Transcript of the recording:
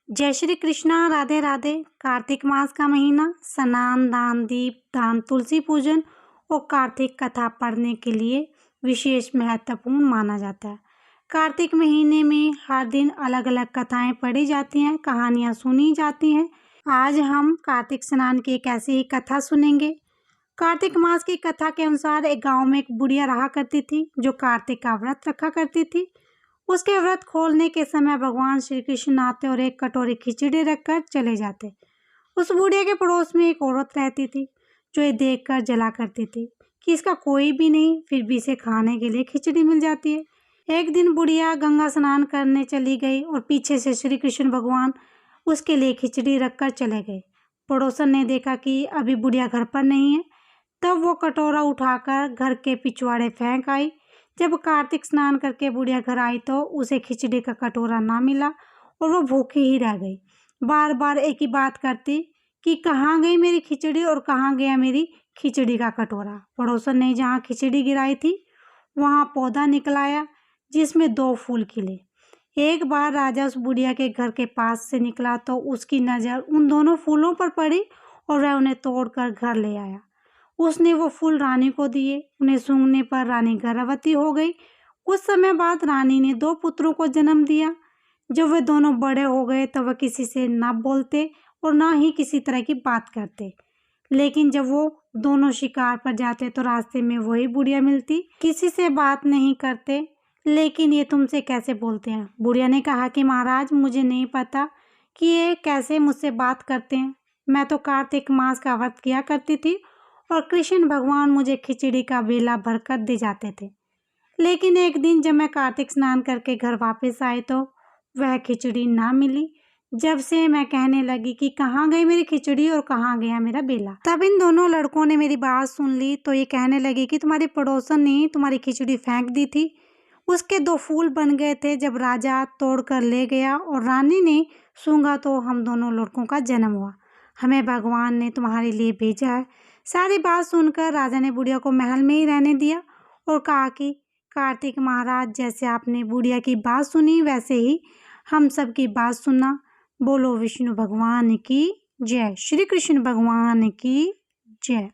जय श्री कृष्णा, राधे राधे। कार्तिक मास का महीना स्नान, दान, दीप दान, तुलसी पूजन और कार्तिक कथा पढ़ने के लिए विशेष महत्वपूर्ण माना जाता है। कार्तिक महीने में हर दिन अलग अलग कथाएं पढ़ी जाती हैं, कहानियां सुनी जाती हैं। आज हम कार्तिक स्नान की एक ऐसी ही कथा सुनेंगे। कार्तिक मास की कथा के अनुसार एक गांव में एक बुढ़िया रहा करती थी जो कार्तिक का व्रत रखा करती थी। उसके व्रत खोलने के समय भगवान श्री कृष्ण आते और एक कटोरी खिचड़ी रखकर चले जाते। उस बुढ़िया के पड़ोस में एक औरत रहती थी जो ये देखकर जला करती थी कि इसका कोई भी नहीं, फिर भी इसे खाने के लिए खिचड़ी मिल जाती है। एक दिन बुढ़िया गंगा स्नान करने चली गई और पीछे से श्री कृष्ण भगवान उसके लिए खिचड़ी रखकर चले गए। पड़ोसन ने देखा कि अभी बुढ़िया घर पर नहीं है, तब वो कटोरा उठाकर घर के पिछवाड़े फेंक आई। जब कार्तिक स्नान करके बुढ़िया घर आई तो उसे खिचड़ी का कटोरा ना मिला और वो भूखी ही रह गई। बार बार एक ही बात करती कि कहाँ गई मेरी खिचड़ी और कहाँ गया मेरी खिचड़ी का कटोरा। पड़ोसन ने जहाँ खिचड़ी गिराई थी वहाँ पौधा निकल आया जिसमें 2 फूल खिले। एक बार राजा उस बुढ़िया के घर के पास से निकला तो उसकी नज़र उन दोनों फूलों पर पड़ी और वह उन्हें तोड़कर घर ले आया। उसने वो फूल रानी को दिए। उन्हें सूंघने पर रानी गर्भवती हो गई। कुछ समय बाद रानी ने 2 पुत्रों को जन्म दिया। जब वे दोनों बड़े हो गए तो वह किसी से ना बोलते और ना ही किसी तरह की बात करते। लेकिन जब वो दोनों शिकार पर जाते तो रास्ते में वही बुढ़िया मिलती। किसी से बात नहीं करते, लेकिन ये तुमसे कैसे बोलते हैं? बुढ़िया ने कहा कि महाराज, मुझे नहीं पता कि ये कैसे मुझसे बात करते हैं। मैं तो कार्तिक मास का व्रत किया करती थी और कृष्ण भगवान मुझे खिचड़ी का वेला भरकर दे जाते थे। लेकिन एक दिन जब मैं कार्तिक स्नान करके घर वापस आई तो वह खिचड़ी ना मिली। जब से मैं कहने लगी कि कहाँ गई मेरी खिचड़ी और कहाँ गया मेरा बेला। तब इन दोनों लड़कों ने मेरी बात सुन ली तो ये कहने लगी कि तुम्हारे पड़ोसन ने तुम्हारी खिचड़ी फेंक दी थी। उसके 2 फूल बन गए थे जब राजा तोड़ कर ले गया और रानी ने सूंघा तो हम दोनों लड़कों का जन्म हुआ। हमें भगवान ने तुम्हारे लिए भेजा है। सारी बात सुनकर राजा ने बुढ़िया को महल में ही रहने दिया और कहा कि कार्तिक महाराज, जैसे आपने बुढ़िया की बात सुनी वैसे ही हम सब की बात सुनना। बोलो विष्णु भगवान की जय। श्री कृष्ण भगवान की जय।